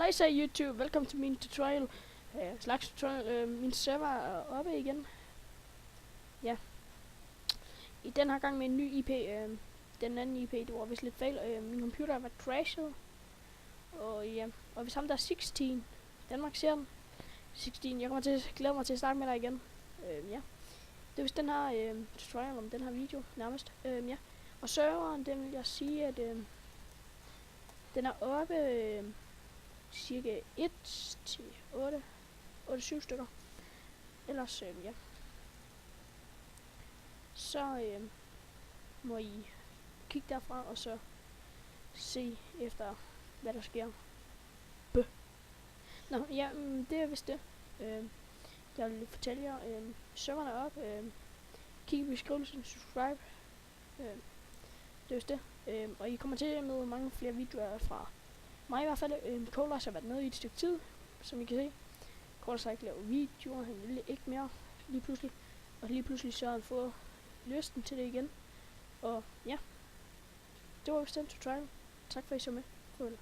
Halløjsa YouTube, velkommen til min tutorial. Slags tutorial. Min server er oppe igen. Ja. I den her gang med en ny IP. Den anden IP, det var vist lidt fejl. Min computer var crashet. Og ja, og hvis ham der er 16, Danmark ser den. 16, jeg kommer til at glæde mig til at snakke med dig igen. Ja. Det er vist den her tutorial om den her video, nærmest. Ja. Og serveren, den vil jeg sige, at den er oppe cirka 1 til 8-7 stykker. Ellers, ja. Så må I kigge derfra, og så se efter, hvad der sker. Nå, ja, det er vist det. Jeg vil fortælle jer, serveren er op. Kig i beskrivelsen, subscribe. Det er vist det. Og I kommer til at møde mange flere videoer fra mig i hvert fald. Kolas har været med i et stykke tid, som I kan se. Kolas har ikke lavet videoer, han ville ikke mere lige pludselig. Og lige pludselig så har han fået lysten til det igen. Og ja, det var vist den tutorial. Tak for at I så med. Farvel.